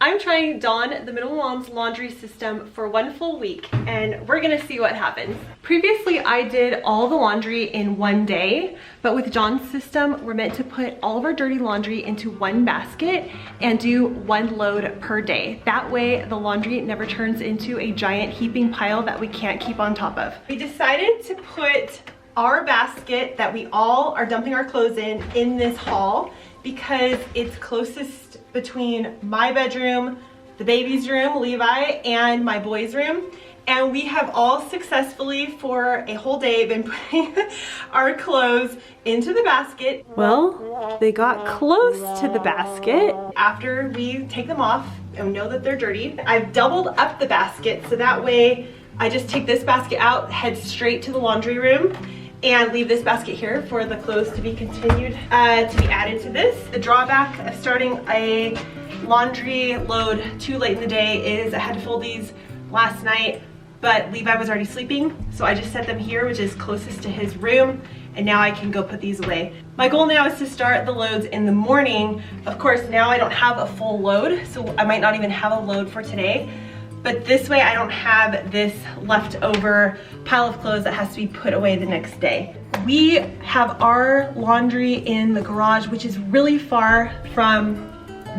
I'm trying Dawn, the Minimal Mom's laundry system for 1 full week, and we're gonna see what happens. Previously, I did all the laundry in 1 day, but with Dawn's system, we're meant to put all of our dirty laundry into 1 basket and do 1 load per day. That way, the laundry never turns into a giant heaping pile that we can't keep on top of. We decided to put our basket that we all are dumping our clothes in this hall because it's closest between my bedroom, the baby's room, Levi, and my boys' room. And we have all successfully for a whole day been putting our clothes into the basket. Well, they got close to the basket. After we take them off and know that they're dirty, I've doubled up the basket so that way I just take this basket out, head straight to the laundry room, and leave this basket here for the clothes to be continued to be added to this. The drawback of starting a laundry load too late in the day is I had to fold these last night, but Levi was already sleeping, so I just set them here, which is closest to his room, and now I can go put these away. My goal now is to start the loads in the morning. Of course, now I don't have a full load, so I might not even have a load for today. But this way I don't have this leftover pile of clothes that has to be put away the next day. We have our laundry in the garage, which is really far from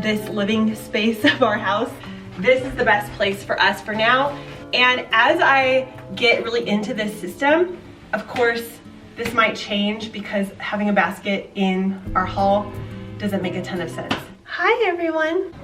this living space of our house. This is the best place for us for now. And as I get really into this system, of course, this might change because having a basket in our hall doesn't make a ton of sense. Hi everyone.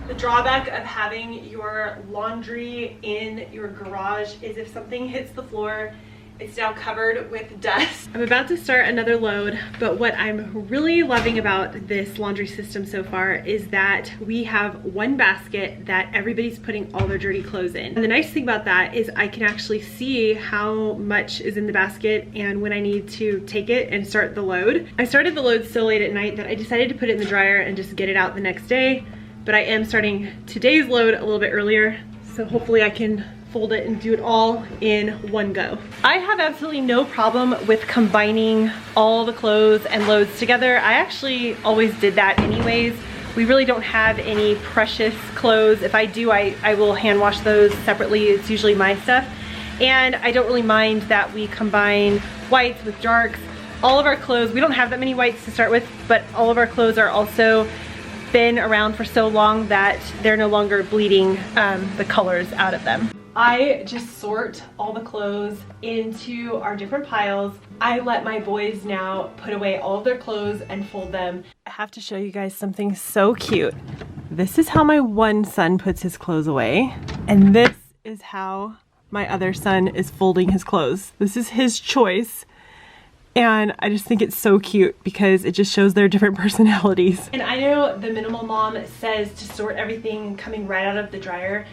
The drawback of having your laundry in your garage is if something hits the floor, it's now covered with dust. I'm about to start another load, but what I'm really loving about this laundry system so far is that we have 1 basket that everybody's putting all their dirty clothes in. And the nice thing about that is I can actually see how much is in the basket and when I need to take it and start the load. I started the load so late at night that I decided to put it in the dryer and just get it out the next day. But I am starting today's load a little bit earlier, so hopefully I can fold it and do it all in 1 go. I have absolutely no problem with combining all the clothes and loads together. I actually always did that anyways. We really don't have any precious clothes. If I do, I will hand wash those separately. It's usually my stuff. And I don't really mind that we combine whites with darks. All of our clothes, we don't have that many whites to start with, but all of our clothes are also been around for so long that they're no longer bleeding the colors out of them. I just sort all the clothes into our different piles. I let my boys now put away all of their clothes and fold them. I have to show you guys something so cute. This is how my one son puts his clothes away, and this is how my other son is folding his clothes. This is his choice. And I just think it's so cute because it just shows their different personalities. And I know the Minimal Mom says to sort everything coming right out of the dryer,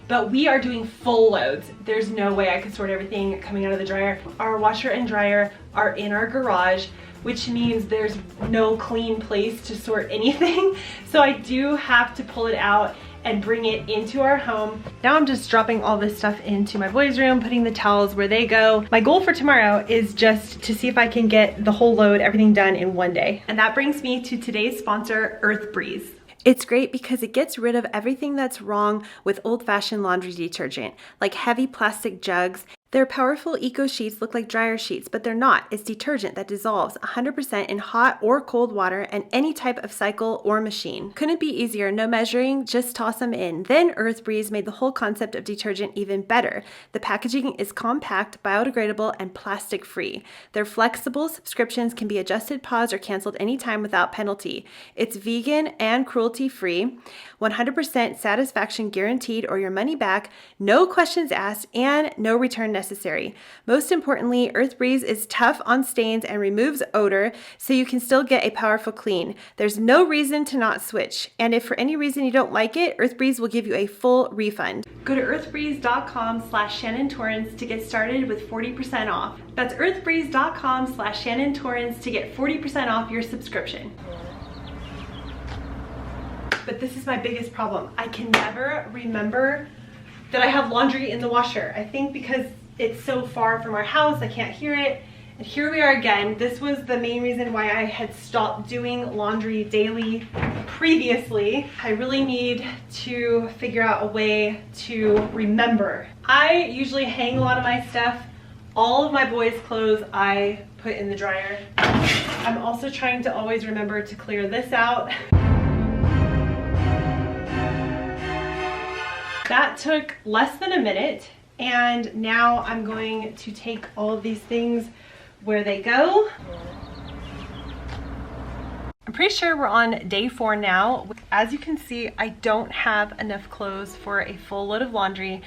but we are doing full loads. There's no way I could sort everything coming out of the dryer. Our washer and dryer are in our garage, which means there's no clean place to sort anything. So I do have to pull it out and bring it into our home. Now I'm just dropping all this stuff into my boys' room, putting the towels where they go. My goal for tomorrow is just to see if I can get the whole load, everything done in 1 day. And that brings me to today's sponsor, Earth Breeze. It's great because it gets rid of everything that's wrong with old-fashioned laundry detergent, like heavy plastic jugs. Their powerful eco sheets look like dryer sheets, but they're not. It's detergent that dissolves 100% in hot or cold water and any type of cycle or machine. Couldn't be easier, no measuring, just toss them in. Then Earth Breeze made the whole concept of detergent even better. The packaging is compact, biodegradable, and plastic-free. Their flexible subscriptions can be adjusted, paused, or canceled anytime without penalty. It's vegan and cruelty-free, 100% satisfaction guaranteed or your money back, no questions asked, and no return necessary. Most importantly, Earth Breeze is tough on stains and removes odor, so you can still get a powerful clean. There's no reason to not switch, and if for any reason you don't like it, Earth Breeze will give you a full refund. Go to earthbreeze.com/Shannon Torrens to get started with 40% off. That's earthbreeze.com/Shannon Torrens to get 40% off your subscription. But this is my biggest problem. I can never remember that I have laundry in the washer. I think because it's so far from our house, I can't hear it. And here we are again. This was the main reason why I had stopped doing laundry daily previously. I really need to figure out a way to remember. I usually hang a lot of my stuff. All of my boys' clothes I put in the dryer. I'm also trying to always remember to clear this out. That took less than a minute, and now I'm going to take all of these things where they go. I'm pretty sure we're on day 4 now. As you can see, I don't have enough clothes for a full load of laundry.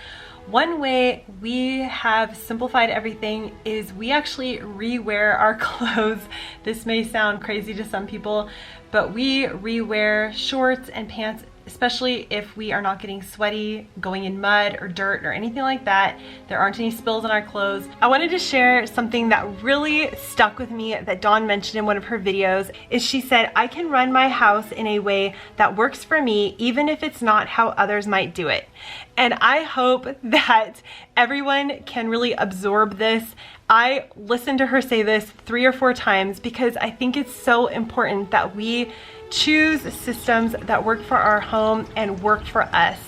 One way we have simplified everything is we actually rewear our clothes. This may sound crazy to some people, but we rewear shorts and pants, especially if we are not getting sweaty, going in mud or dirt or anything like that. There aren't any spills on our clothes. I wanted to share something that really stuck with me that Dawn mentioned in one of her videos. Is she said, I can run my house in a way that works for me, even if it's not how others might do it. And I hope that everyone can really absorb this. I listened to her say this 3 or 4 times because I think it's so important that we choose systems that work for our home and work for us.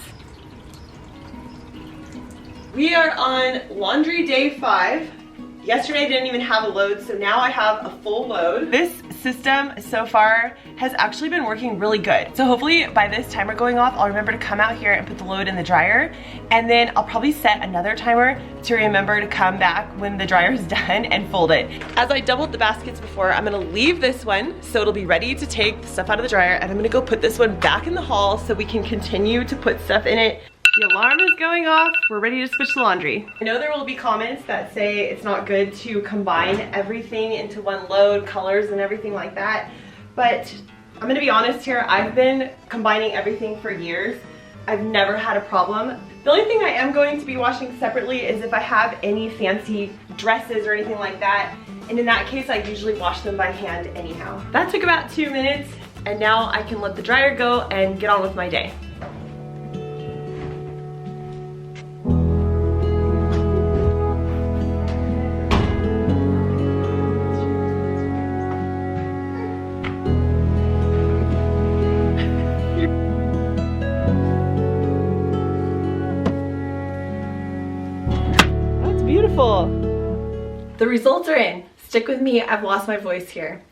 We are on laundry day 5. Yesterday I didn't even have a load, so now I have a full load. This system so far has actually been working really good. So hopefully by this timer going off, I'll remember to come out here and put the load in the dryer. And then I'll probably set another timer to remember to come back when the dryer is done and fold it. As I doubled the baskets before, I'm gonna leave this one so it'll be ready to take the stuff out of the dryer, and I'm gonna go put this one back in the hall so we can continue to put stuff in it. The alarm is going off. We're ready to switch the laundry. I know there will be comments that say it's not good to combine everything into one load, colors and everything like that, but I'm gonna be honest here, I've been combining everything for years. I've never had a problem. The only thing I am going to be washing separately is if I have any fancy dresses or anything like that, and in that case I usually wash them by hand anyhow. That took about 2 minutes, and now I can let the dryer go and get on with my day. The results are in. Stick with me, I've lost my voice here.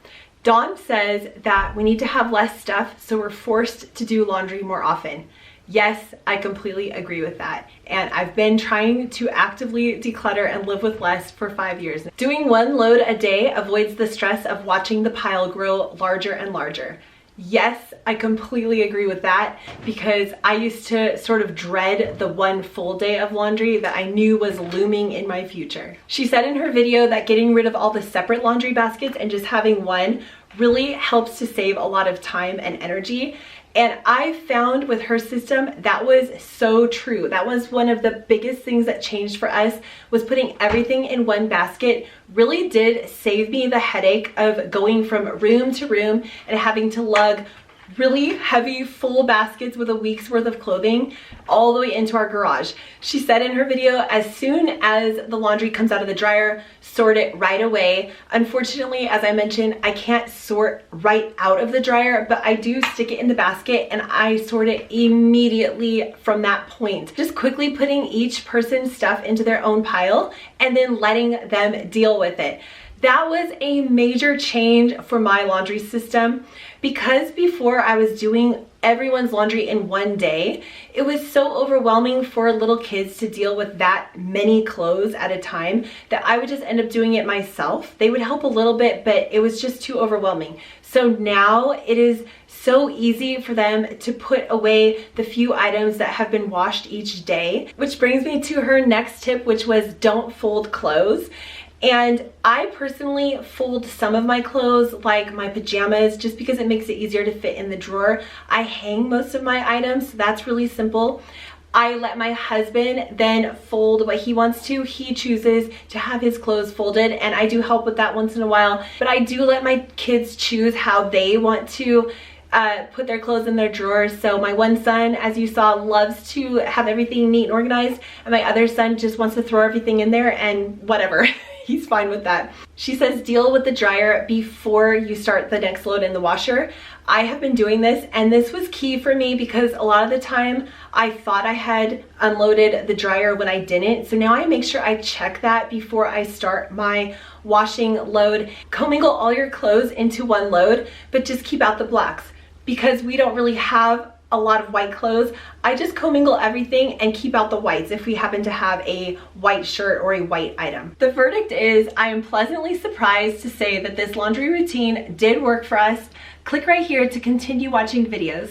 Dawn says that we need to have less stuff, so we're forced to do laundry more often. Yes, I completely agree with that. And I've been trying to actively declutter and live with less for 5 years. Doing 1 load a day avoids the stress of watching the pile grow larger and larger. Yes, I completely agree with that, because I used to sort of dread the 1 full day of laundry that I knew was looming in my future. She said in her video that getting rid of all the separate laundry baskets and just having one really helps to save a lot of time and energy. And I found with her system that was so true. That was one of the biggest things that changed for us, was putting everything in one basket. Really did save me the headache of going from room to room and having to lug really heavy full baskets with a week's worth of clothing all the way into our garage. She said in her video, as soon as the laundry comes out of the dryer, sort it right away. Unfortunately, as I mentioned, I can't sort right out of the dryer, but I do stick it in the basket and I sort it immediately from that point. Just quickly putting each person's stuff into their own pile and then letting them deal with it. That was a major change for my laundry system, because before I was doing everyone's laundry in one day, it was so overwhelming for little kids to deal with that many clothes at a time that I would just end up doing it myself. They would help a little bit, but it was just too overwhelming. So now it is so easy for them to put away the few items that have been washed each day, which brings me to her next tip, which was don't fold clothes. And I personally fold some of my clothes, like my pajamas, just because it makes it easier to fit in the drawer. I hang most of my items, so that's really simple. I let my husband then fold what he wants to. He chooses to have his clothes folded, and I do help with that once in a while. But I do let my kids choose how they want to put their clothes in their drawers. So my one son, as you saw, loves to have everything neat and organized, and my other son just wants to throw everything in there and whatever. he's fine with that. She says deal with the dryer before you start the next load in the washer. I have been doing this, and this was key for me because a lot of the time I thought I had unloaded the dryer when I didn't. So now I make sure I check that before I start my washing load. Commingle all your clothes into one load, but just keep out the blacks because we don't really have a lot of white clothes. I just commingle everything and keep out the whites if we happen to have a white shirt or a white item. The verdict is I am pleasantly surprised to say that this laundry routine did work for us. Click right here to continue watching videos.